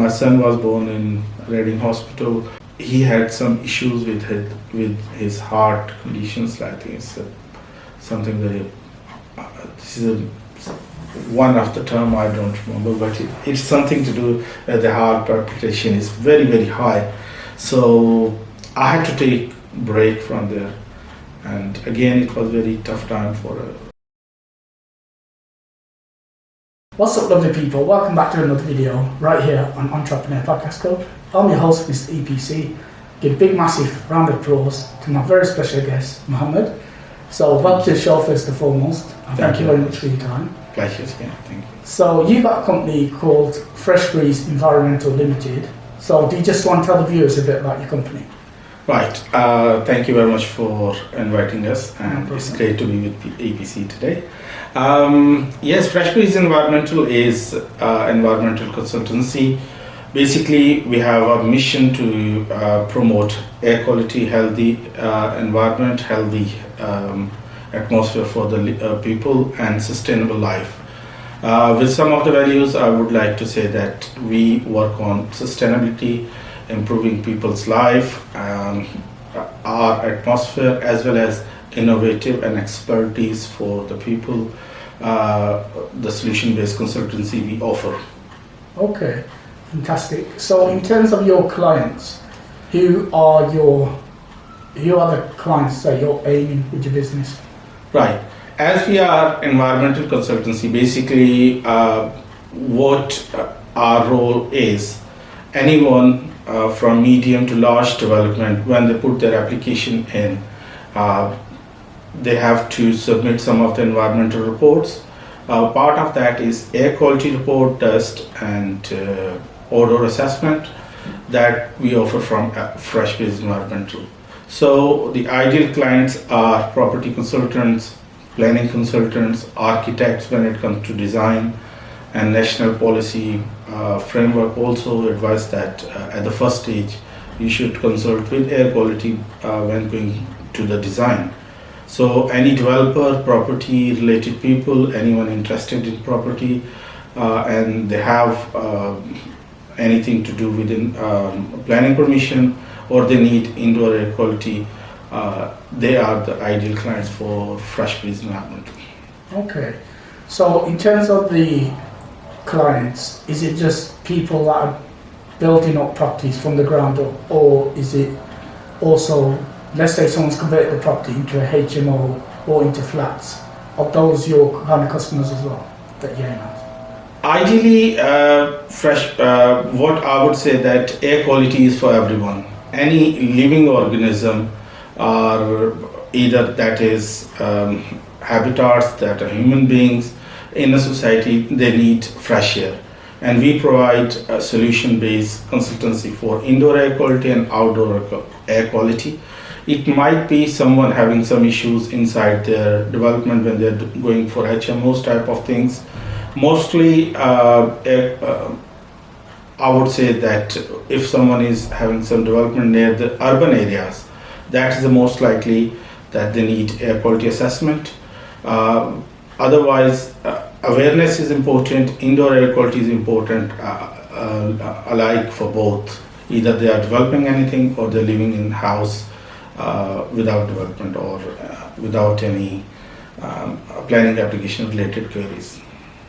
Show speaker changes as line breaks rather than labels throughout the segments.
my son was born in Reading Hospital. He had some issues with his heart conditions. I think it's something very. This is one of the term I don't remember, but it's something to do. The heart palpitation is very, very high, so I had to take break from there. And again, it was very tough time for her.
What's up, lovely people? Welcome back to another video right here on Entrepreneurial Podcast Club. I'm your host, Mr. EPC. Give a big, massive round of applause to my very special guest, Muhammad. So, welcome to the show first and foremost. Thank you very much for your time.
Pleasure, yeah, thank you.
So, you've got a company called Fresh Breeze Environmental Limited. So, do you just want to tell the viewers a bit about your company?
Right. Thank you very much for inviting us, and it's great to be with the APC today. Yes, Fresh Breeze Environmental is environmental consultancy. Basically, we have a mission to promote air quality, healthy environment, healthy atmosphere for the people, and sustainable life. With some of the values, I would like to say that we work on sustainability, improving people's life, our atmosphere, as well as innovative and expertise for the people, the solution-based consultancy we offer.
Okay, fantastic. So in terms of your clients, who are the clients that you're aiming with your business?
Right. As we are environmental consultancy, basically what our role is, anyone from medium to large development, when they put their application in, they have to submit some of the environmental reports. Part of that is air quality report, dust and odor assessment that we offer from Fresh Breeze Environmental. So the ideal clients are property consultants, planning consultants, architects when it comes to design, and national policy framework also advise that at the first stage you should consult with air quality when going to the design. So any developer, property related people, anyone interested in property and they have anything to do within planning permission, or they need indoor air quality, they are the ideal clients for Fresh Breeze Environmental.
Okay, so in terms of the clients, is it just people that are building up properties from the ground up, or is it also, let's say someone's converted the property into a HMO or into flats, are those your kind of customers as well that you're aiming at?
Ideally, what I would say that air quality is for everyone. Any living organism, or either that is habitats that are human beings in a society, they need fresh air, and we provide a solution-based consultancy for indoor air quality and outdoor air quality. It might be someone having some issues inside their development when they're going for HMOs type of things. Mostly I would say that if someone is having some development near the urban areas, that is the most likely that they need air quality assessment. Otherwise, awareness is important, indoor air quality is important, alike for both. Either they are developing anything or they're living in house without development or without any planning application related queries.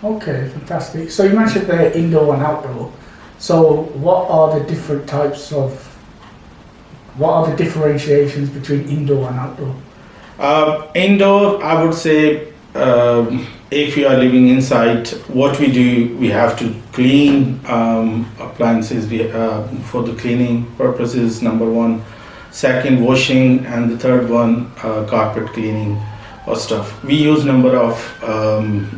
Okay, fantastic. So you mentioned the indoor and outdoor. So what are the different types of, what are the differentiations between indoor and outdoor?
Indoor, I would say, if you are living inside, what we do, we have to clean appliances for the cleaning purposes, number one. Second, washing, and the third one, carpet cleaning or stuff. We use number of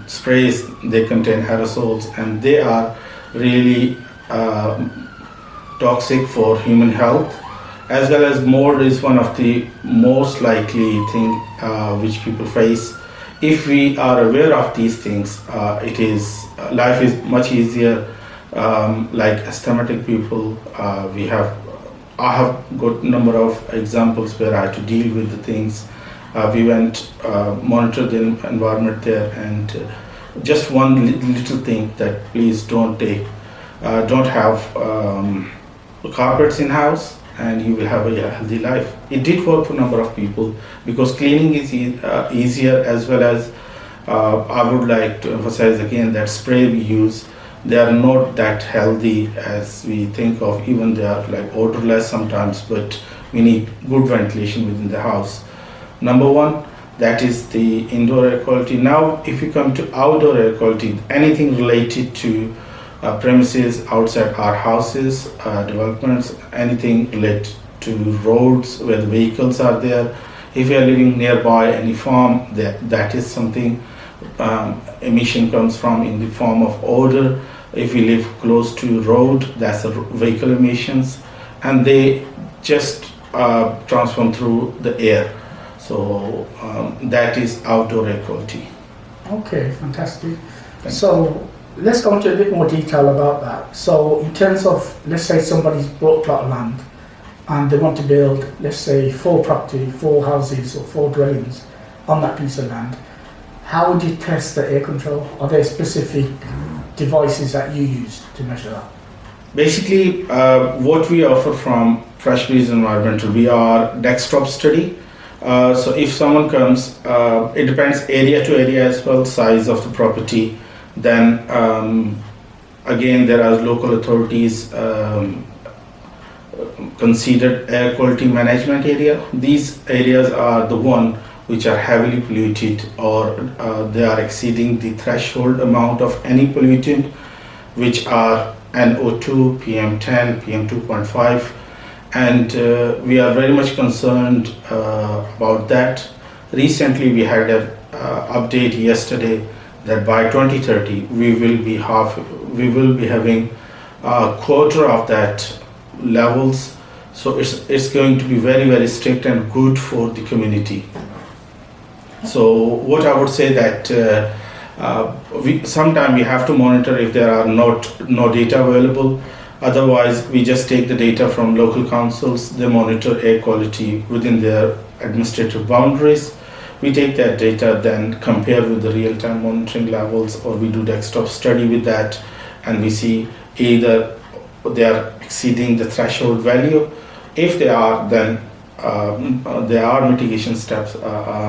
sprays. They contain aerosols, and they are really toxic for human health, as well as mold is one of the most likely thing which people face. If we are aware of these things, life is much easier. Like asthmatic people, I have got number of examples where I had to deal with the things. We went monitor the environment there, and just one little thing that please don't take don't have carpets in house, and you will have a healthy life. It did work for a number of people because cleaning is easier, as well as I would like to emphasize again that spray we use, they are not that healthy as we think of. Even they are like odorless sometimes, but we need good ventilation within the house. Number one, that is the indoor air quality. Now, if you come to outdoor air quality, anything related to premises outside our houses, developments, anything related to roads where the vehicles are there. If you are living nearby any farm, that is something emission comes from in the form of odor. If we live close to road, that's the vehicle emissions, and they just transform through the air. So that is outdoor air quality.
Okay, fantastic.
Thank
So let's go into a bit more detail about that. So in terms of, let's say somebody's bought a plot of land and they want to build, let's say, 4 houses or 4 dwellings on that piece of land, how would you test the air control? Are there specific devices that you use to measure that?
Basically, what we offer from Fresh Breeze Environmental, we are desktop study. So if someone comes, it depends area to area as well, size of the property. Then again, there are local authorities considered air quality management area. These areas are the one which are heavily polluted, or they are exceeding the threshold amount of any pollutant, which are NO2, PM10, PM2.5, and we are very much concerned about that. Recently, we had an update yesterday that by 2030 we will be having a quarter of that levels. So it's going to be very, very strict and good for the community. So what I would say that sometime we have to monitor if there are no data available. Otherwise, we just take the data from local councils. They monitor air quality within their administrative boundaries. We take that data, then compare with the real-time monitoring levels, or we do desktop study with that, and we see either they are exceeding the threshold value. If they are, then there are mitigation steps.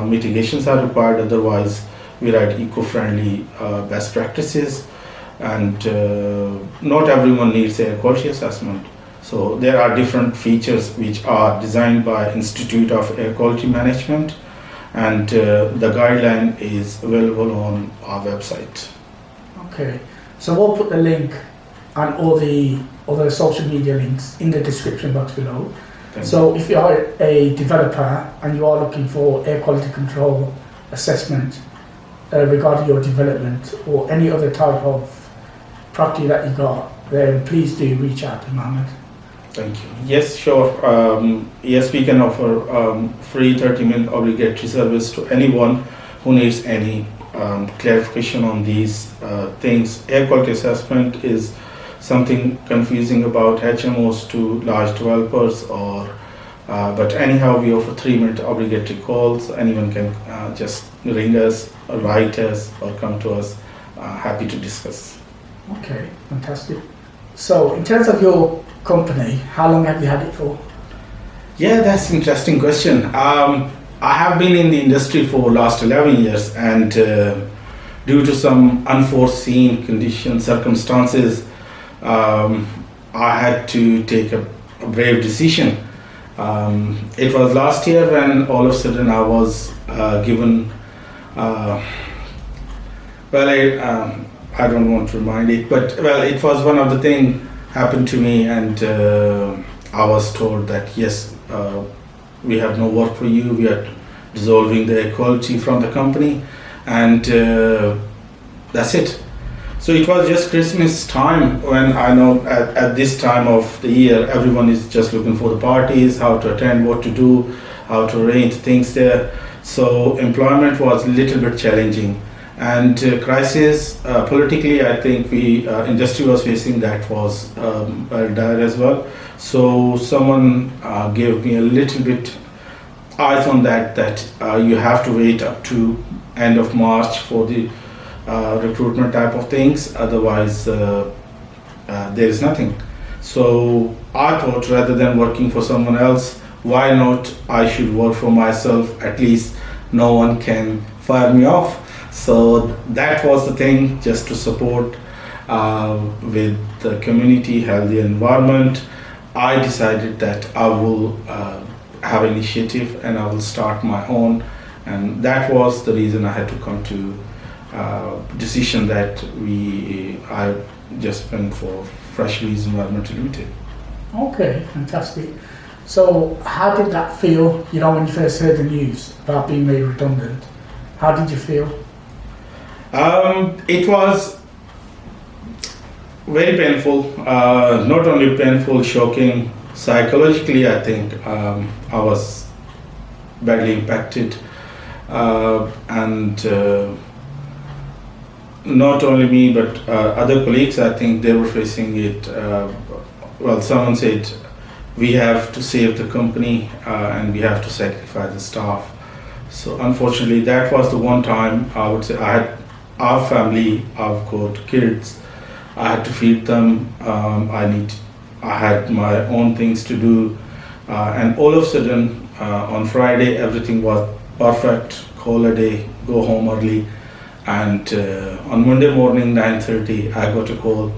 Mitigations are required. Otherwise, we write eco-friendly best practices, and not everyone needs air quality assessment. So there are different features which are designed by Institute of Air Quality Management, and the guideline is available on our website.
Okay, so we'll put the link and all the other social media links in the description box below. So if you are a developer and you are looking for air quality control assessment regarding your development or any other type of property that you got, then please do reach out to Muhammad.
Thank you. Yes, sure. Yes, we can offer free 30-minute obligatory service to anyone who needs any clarification on these things. Air quality assessment is something confusing about HMOs to large developers, or but anyhow, we offer 3-minute obligatory calls. Anyone can just ring us, or write us, or come to us. Happy to discuss.
Okay, fantastic. So in terms of your company, how long have you had it for?
Yeah, that's an interesting question. I have been in the industry for last 11 years, and due to some unforeseen conditions, circumstances, I had to take a brave decision. It was last year when all of a sudden I was given, I don't want to remind it, but it was one of the things happened to me, and I was told that yes, we have no work for you, we are dissolving the equality from the company, and that's it. So it was just Christmas time, when I know at this time of the year everyone is just looking for the parties, how to attend, what to do, how to arrange things there. So employment was a little bit challenging, and crisis politically, I think industry was facing that was very dire as well. So someone gave me a little bit eyes on that you have to wait up to end of March for the recruitment type of things. Otherwise, there is nothing. So I thought rather than working for someone else, why not I should work for myself? At least no one can fire me off. So that was the thing, just to support with the community, healthy environment. I decided that I will have initiative and I will start my own, and that was the reason I had to come to decision that I just went for Fresh Leaves Environmental Limited.
Okay, fantastic. So how did that feel, you know, when you first heard the news about being made redundant? How did you feel?
It was very painful, not only painful, shocking. Psychologically, I think I was badly impacted, and not only me, but other colleagues, I think they were facing it. Well, someone said, we have to save the company and we have to sacrifice the staff. So unfortunately, that was the one time I would say I had our family, I've got kids, I had to feed them, I had my own things to do, and all of a sudden on Friday everything was perfect, holiday, go home early, and on Monday morning 9:30 I got a call,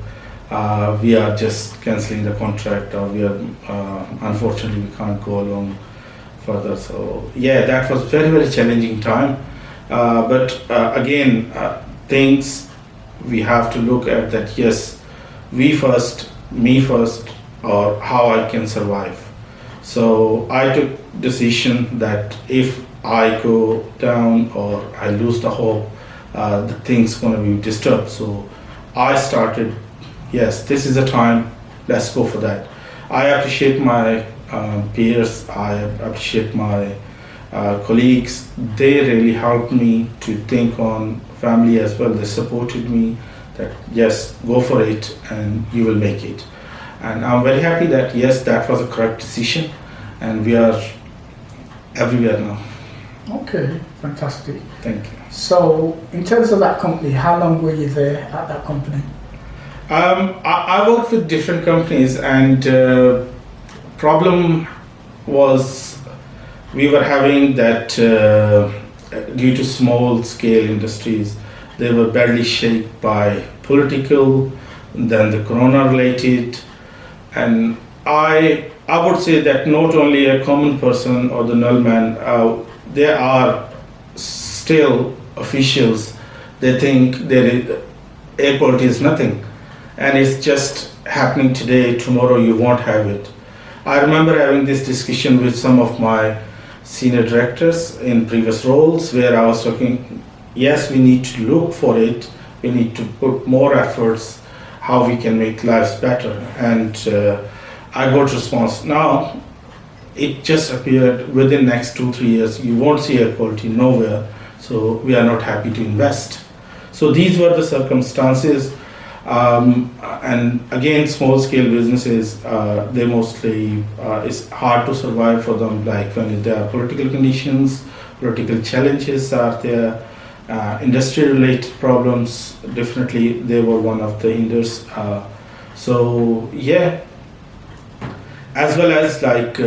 we are just cancelling the contract, or we are unfortunately we can't go along further. So yeah, that was very challenging time, but again things we have to look at that, yes, we first, me first, or how I can survive. So I took decision that if I go down or I lose the hope, the thing's gonna be disturbed. So I started, yes, this is a time, let's go for that. I appreciate my peers, I appreciate my colleagues. They really helped me to think on family as well. They supported me that yes, go for it and you will make it. And I'm very happy that yes, that was a correct decision, and we are everywhere now.
Okay, fantastic.
Thank you.
So in terms of that company, how long were you there at that company?
I worked with different companies, and problem was we were having that due to small scale industries, they were badly shaped by political, then the corona related, and I would say that not only a common person or the null man, there are still officials, they think there is air quality is nothing, and it's just happening today, tomorrow you won't have it. I remember having this discussion with some of my senior directors in previous roles where I was talking, yes, we need to look for it, we need to put more efforts, how we can make lives better. And I got response. Now, it just appeared within next 2-3 years, you won't see air quality nowhere, so we are not happy to invest. So these were the circumstances. And again, small scale businesses, they mostly, it's hard to survive for them, like when there are political conditions, political challenges are there, industry related problems, definitely they were one of the hinders. So yeah, as well as like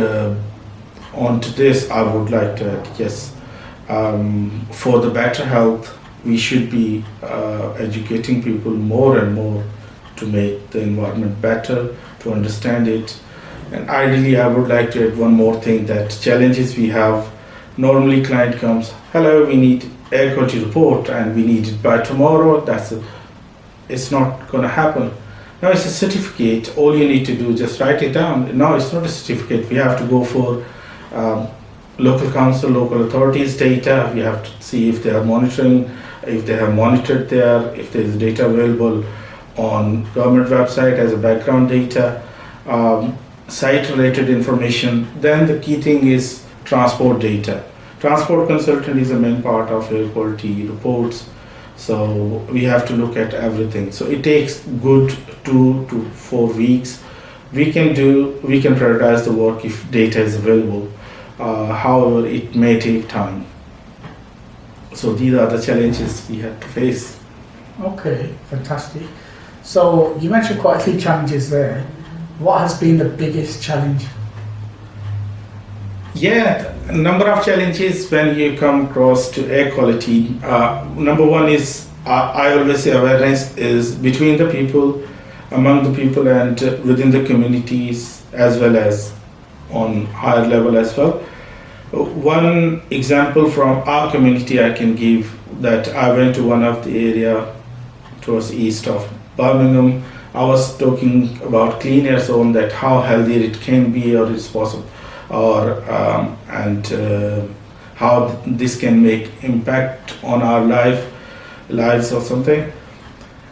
on to this, I would like to add, yes, for the better health, we should be educating people more and more to make the environment better, to understand it. And ideally, I would like to add one more thing, that challenges we have, normally client comes, hello, we need air quality report and we need it by tomorrow. It's not going to happen. Now it's a certificate, all you need to do is just write it down. Now it's not a certificate, we have to go for local council, local authorities data, we have to see if they are monitoring, if they have monitored there, if there is data available on government website as a background data, site related information. Then the key thing is transport data. Transport consultant is the main part of air quality reports, so we have to look at everything. So it takes good 2 to 4 weeks. We can prioritize the work if data is available. However, it may take time. So these are the challenges we have to face.
Okay, fantastic. So you mentioned quite a few challenges there. What has been the biggest challenge?
Yeah, a number of challenges when you come across to air quality. Number one is I always say awareness is between the people, among the people, and within the communities as well as on higher level as well. One example from our community I can give that I went to one of the area towards east of Birmingham. I was talking about clean air zone, that how healthy it can be or it's possible, or how this can make impact on our lives or something.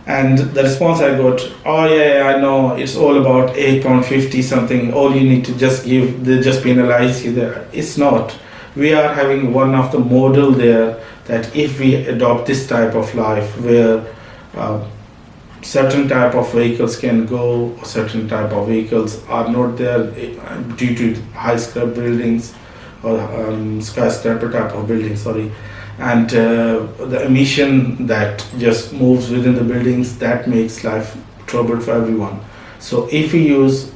And the response I got, oh yeah, I know it's all about £8.50 something. All you need to just give, they just penalize you there. It's not. We are having one of the model there that if we adopt this type of life where certain type of vehicles can go, or certain type of vehicles are not there due to high scrap buildings or skyscraper type of buildings, sorry, and the emission that just moves within the buildings, that makes life trouble for everyone. So if we use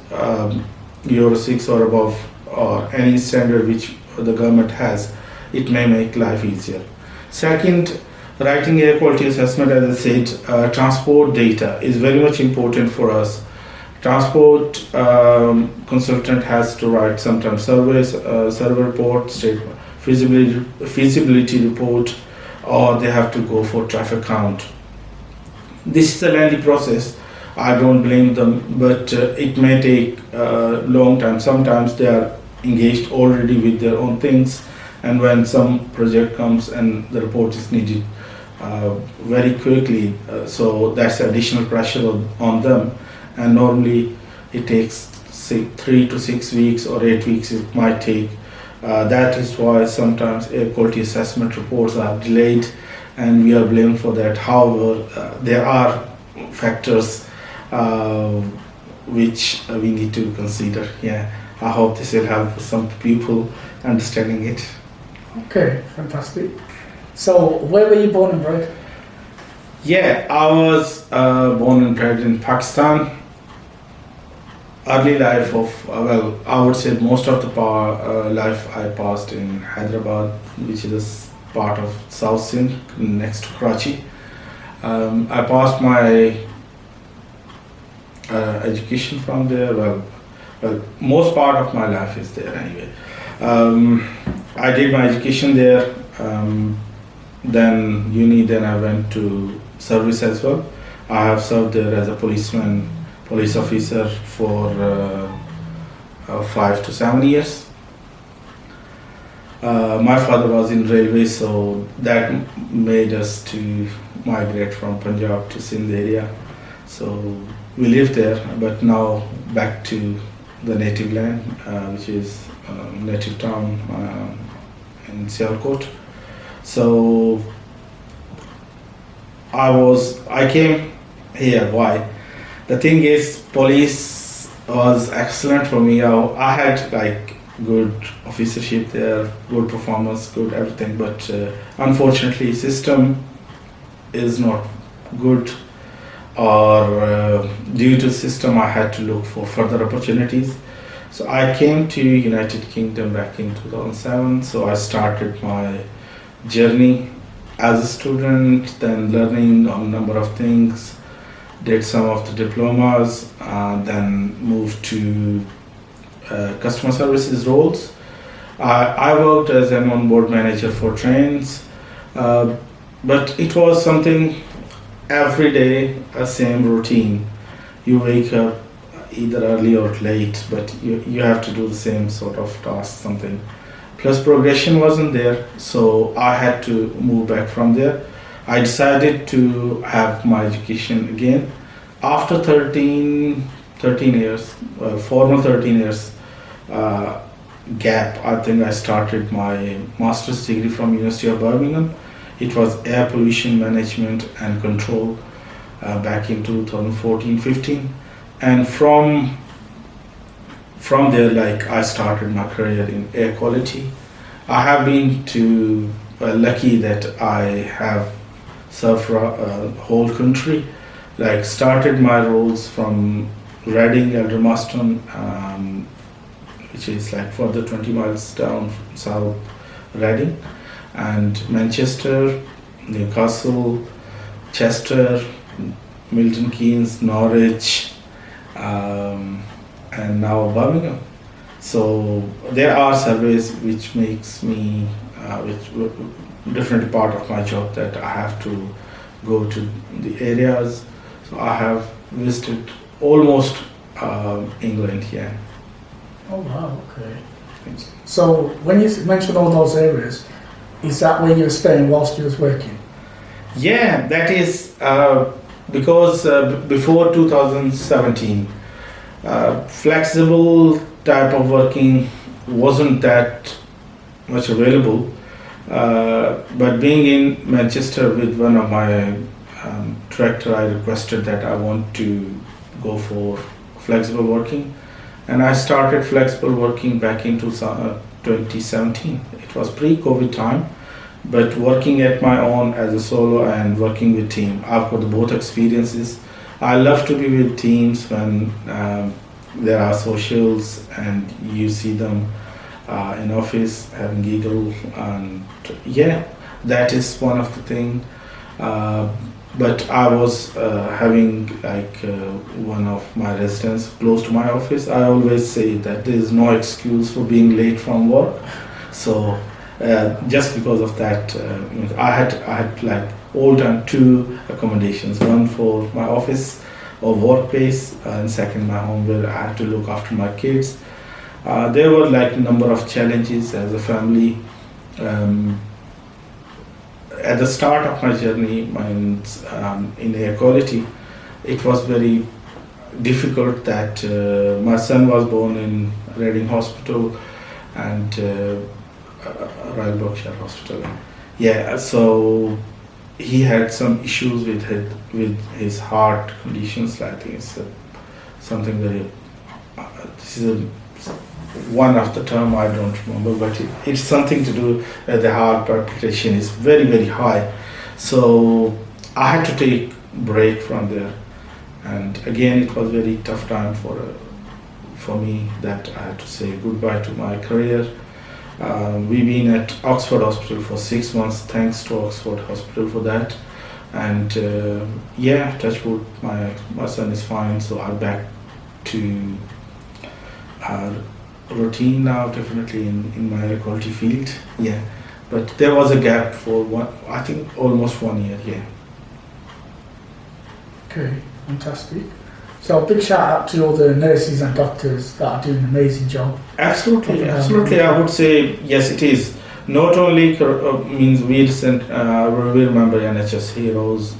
Euro 6 or above, or any standard which the government has, it may make life easier. Second, writing air quality assessment, as I said, transport data is very much important for us. Transport consultant has to write sometimes surveys, survey report, state feasibility report, or they have to go for traffic count. This is a lengthy process. I don't blame them, but it may take a long time. Sometimes they are engaged already with their own things, and when some project comes and the report is needed very quickly, so that's additional pressure on them, and normally it takes say 3 to 6 weeks or 8 weeks it might take. That is why sometimes air quality assessment reports are delayed, and we are blamed for that. However, there are factors which we need to consider. Yeah, I hope this will help some people understanding it.
Okay, fantastic. So, where were you born and bred?
Yeah, I was born and bred in Pakistan. Early life of, well, I would say most of the life I passed in Hyderabad, which is part of South Sindh, next to Karachi. I passed my education from there. Well, most part of my life is there anyway. I did my education there, then uni, then I went to service as well. I have served there as a police officer for 5 to 7 years. My father was in railway, so that made us to migrate from Punjab to Sindh area. So we lived there, but now back to the native land, which is native town in Sialkot. So I came here. Why? The thing is, police was excellent for me. I had like good officership there, good performance, good everything, but unfortunately system is not good, or due to system I had to look for further opportunities. So I came to United Kingdom back in 2007. So I started my journey as a student, then learning on a number of things, did some of the diplomas, then moved to customer services roles. I worked as an onboard manager for trains, but it was something every day, a same routine. You wake up either early or late, but you have to do the same sort of task, something. Plus progression wasn't there, so I had to move back from there. I decided to have my education again. After 13 years, formal 13 years gap, I think I started my master's degree from University of Birmingham. It was air pollution management and control back in 2014-15. And from there, like, I started my career in air quality. I have been lucky that I have served for a whole country. like started my roles from Reading, Eldermaston, which is like further 20 miles down south Reading, and Manchester, Newcastle, Chester, Milton Keynes, Norwich, and now Birmingham. So there are surveys which makes me, which different part of my job that I have to go to the areas. So I have visited almost England here.
Oh wow, okay. So when you mention all those areas, is that where you were staying whilst you was working?
Yeah, that is because before 2017, flexible type of working wasn't that much available. But being in Manchester with one of my director, I requested that I want to go for flexible working, and I started flexible working back in 2017. It was pre-COVID time, but working at my own as a solo and working with team, I've got both experiences. I love to be with teams when there are socials and you see them in office having giggle, and yeah, that is one of the thing. But I was having like one of my residents close to my office. I always say that there is no excuse for being late from work. So just because of that, I had like all time two accommodations: one for my office or workplace, and second my home where I had to look after my kids. There were like number of challenges as a family. At the start of my journey in air quality, it was very difficult that my son was born in Reading Hospital and Royal Berkshire Hospital. Yeah, so he had some issues with his heart conditions. I think it's something very. This is one of the term I don't remember, but it's something to do. The heart palpitation is very very high, so I had to take break from there, and again it was very tough time for me that I had to say goodbye to my career. We've been at Oxford Hospital for 6 months. Thanks to Oxford Hospital for that, and yeah, touch wood, my son is fine, so I'm back to routine now, definitely in my air quality field. Yeah, but there was a gap for I think almost 1 year. Yeah.
Okay, fantastic. So a big shout out to all the nurses and doctors that are doing an amazing job.
Absolutely, absolutely. I would say yes, it is. Not only means we remember NHS heroes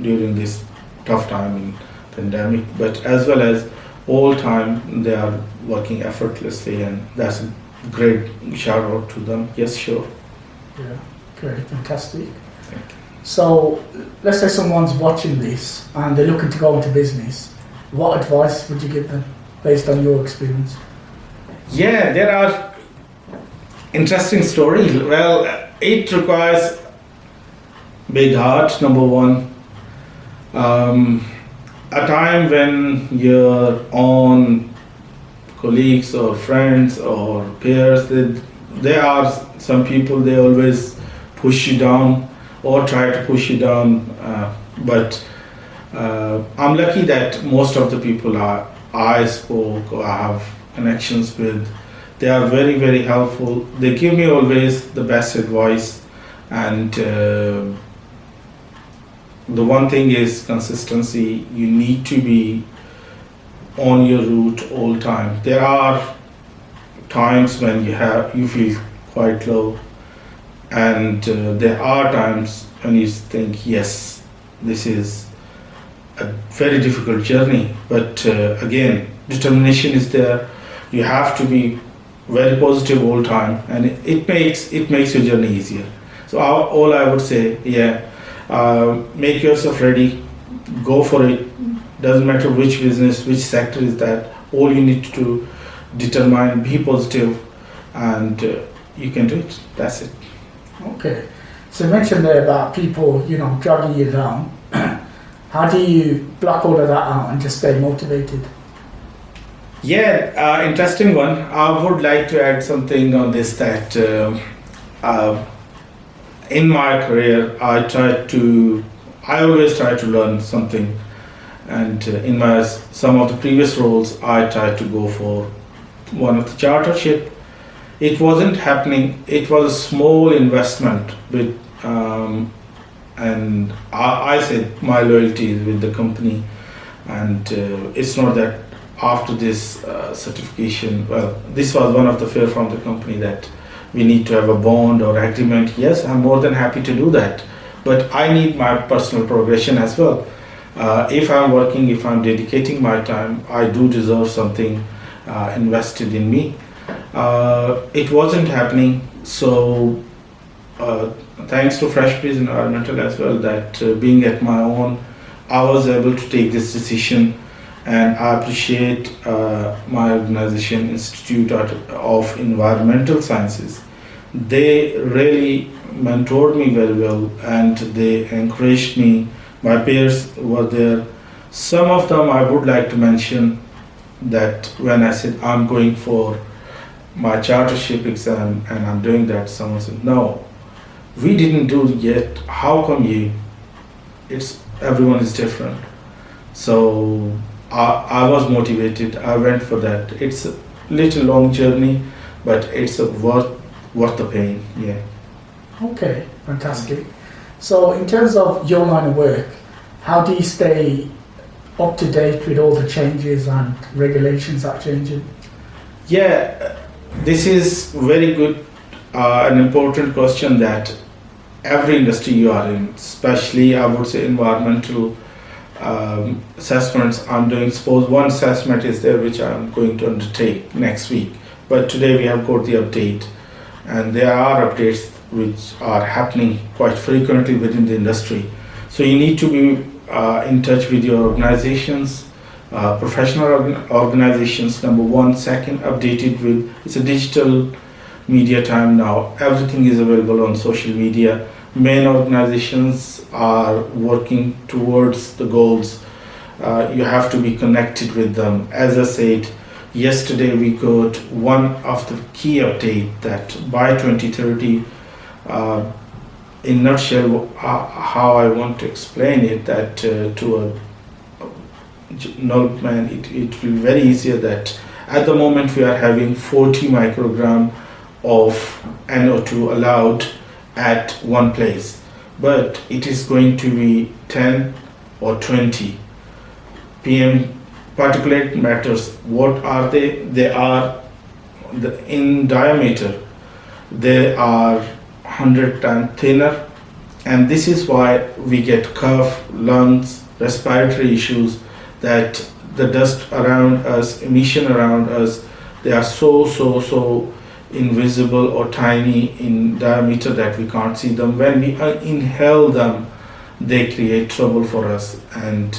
during this tough time in pandemic, but as well as all time they are working effortlessly, and that's a great shout out to them. Yes, sure.
Yeah, okay, fantastic.
Thank you.
So let's say someone's watching this and they're looking to go into business. What advice would you give them based on your experience?
Yeah, there are interesting stories. Well, it requires big heart, number one. A time when your own colleagues or friends or peers, there are some people, they always push you down or try to push you down, but I'm lucky that most of the people I spoke or I have connections with, they are very very helpful. They give me always the best advice, and the one thing is consistency. You need to be on your route all time. There are times when you feel quite low, and there are times when you think, yes, this is a very difficult journey, but again, determination is there. You have to be very positive all time, and it makes your journey easier. So all I would say, yeah, make yourself ready, go for it. Doesn't matter which business, which sector is that. All you need to do, determine, be positive, and you can do it. That's it.
Okay. So you mentioned there about people, dragging you down. How do you block all of that out and just stay motivated?
Yeah, interesting one. I would like to add something on this that in my career, I always try to learn something, and in my some of the previous roles, I tried to go for one of the chartership. It wasn't happening. It was a small investment with, and I said my loyalty is with the company, and it's not that after this certification. Well, this was one of the fear from the company that we need to have a bond or agreement. Yes, I'm more than happy to do that, but I need my personal progression as well. If I'm working, if I'm dedicating my time, I do deserve something invested in me. It wasn't happening, so thanks to Fresh Breeze Environmental as well, that being at my own, I was able to take this decision, and I appreciate my organization, Institute of Environmental Sciences. They really mentored me very well, and they encouraged me. My peers were there. Some of them I would like to mention that when I said I'm going for my chartership exam and I'm doing that, someone said, "No, we didn't do it yet. How come you?" Everyone is different. So I was motivated. I went for that. It's a little long journey, but it's worth the pain. Yeah.
Okay, fantastic. So in terms of your line of work, how do you stay up to date with all the changes and regulations that are changing?
Yeah, this is very good, an important question that every industry you are in, especially I would say environmental assessments. I'm doing, suppose one assessment is there which I'm going to undertake next week, but today we have got the update, and there are updates which are happening quite frequently within the industry. So you need to be in touch with your organizations, professional organizations, number one. Second, updated with, it's a digital media time now. Everything is available on social media. Main organizations are working towards the goals. You have to be connected with them. As I said, yesterday we got one of the key update that by 2030, in nutshell, how I want to explain it, that to a null man, it will be very easier that at the moment we are having 40 microgram of NO2 allowed at one place, but it is going to be 10 or 20 PM particulate matters. What are they? They are in diameter, they are 100 times thinner, and this is why we get cough, lungs, respiratory issues, that the dust around us, emission around us, they are so invisible or tiny in diameter that we can't see them. When we inhale them, they create trouble for us, and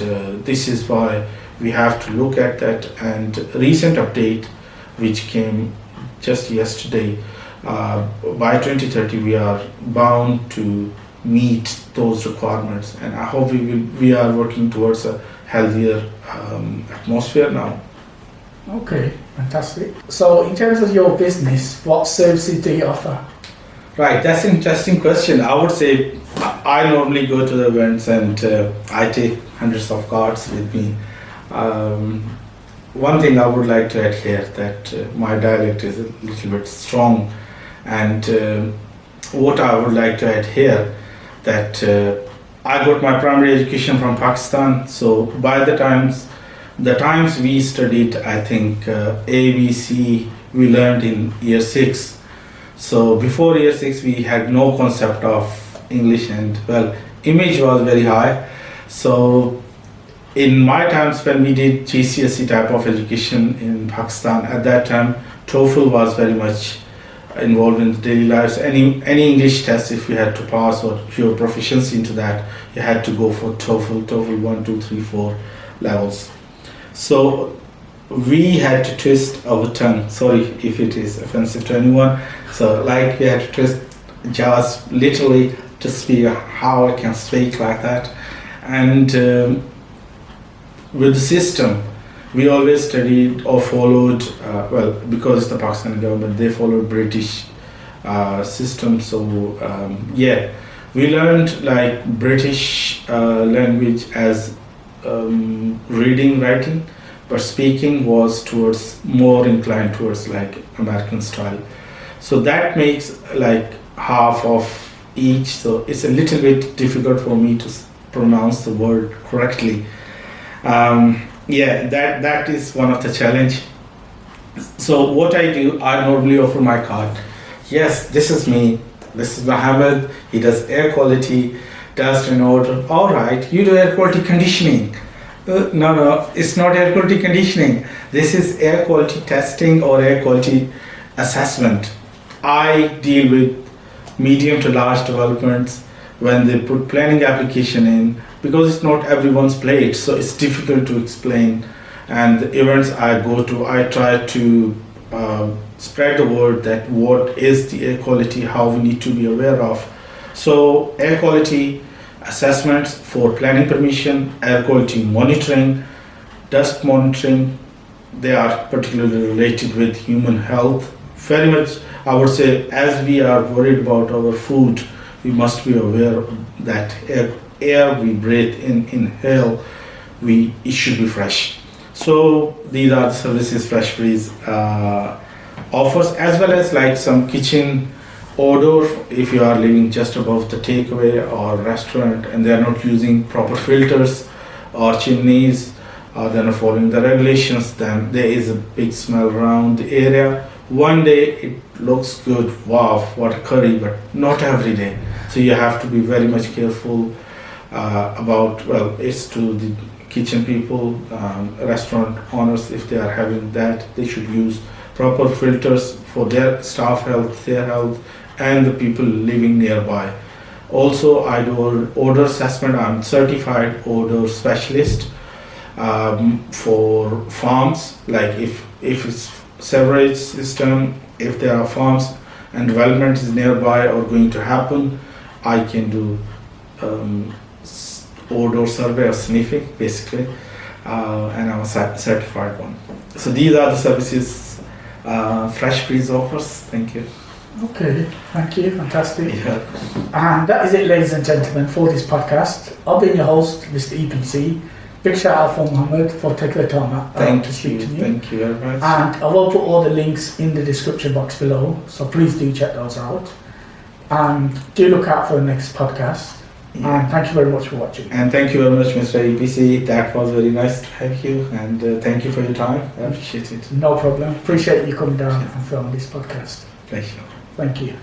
this is why we have to look at that. And recent update which came just yesterday, by 2030 we are bound to meet those requirements, and I hope we are working towards a healthier atmosphere now.
Okay, fantastic. So in terms of your business, what services do you offer?
Right, that's an interesting question. I would say I normally go to the events, and I take hundreds of cards with me. One thing I would like to add here, that my dialect is a little bit strong, and what I would like to add here, that I got my primary education from Pakistan. So by the times we studied, I think A, B, C we learned in year 6. So before year 6 we had no concept of English, and well, image was very high. So in my times when we did GCSE type of education in Pakistan, at that time TOEFL was very much involved in the daily lives. Any English test, if you had to pass or your proficiency into that, you had to go for TOEFL 1, 2, 3, 4 levels. So we had to twist our tongue. Sorry if it is offensive to anyone. So like we had to twist jaws literally to speak how I can speak like that. And with the system, we always studied or followed, because the Pakistani government, they followed British system. So we learned like British language as reading, writing, but speaking was more inclined towards like American style. So that makes like half of each. So it's a little bit difficult for me to pronounce the word correctly. That is one of the challenge. So what I do, I normally offer my card. Yes, this is me. This is Muhammad. He does air quality, test and order. All right, you do air quality conditioning. No, it's not air quality conditioning. This is air quality testing or air quality assessment. I deal with medium to large developments when they put planning application in, because it's not everyone's plate, so it's difficult to explain. And the events I go to, I try to spread the word that what is the air quality, how we need to be aware of. So air quality assessments for planning permission, air quality monitoring, dust monitoring, they are particularly related with human health. Very much, I would say, as we are worried about our food, we must be aware that air we breathe inhale, it should be fresh. So these are the services Fresh Breeze offers, as well as like some kitchen odor. If you are living just above the takeaway or restaurant and they are not using proper filters or chimneys, or they're not following the regulations, then there is a big smell around the area. One day it looks good, wow, what a curry, but not every day. So you have to be very much careful about, it's to the kitchen people, restaurant owners, if they are having that, they should use proper filters for their staff health, their health, and the people living nearby. Also, I do odor assessment. I'm certified odor specialist for farms. Like if it's sewerage system, if there are farms and development is nearby or going to happen, I can do odor survey or sniffing basically, and I'm a certified one. So these are the services Fresh Breeze offers. Thank you.
Okay, thank you, fantastic.
Yeah.
And that is it, ladies and gentlemen, for this podcast. I've been your host, Mr. EPC. Big shout out for Muhammad for taking the time out to speak to me.
Thank you very much.
And I will put all the links in the description box below, so please do check those out. And do look out for the next podcast.
Yeah.
And thank you very much for watching.
And thank you very much, Mr. EPC. That was very nice to have you, and thank you for your time. I appreciate it.
No problem. Appreciate you coming down and filming this podcast.
Pleasure.
Thank you.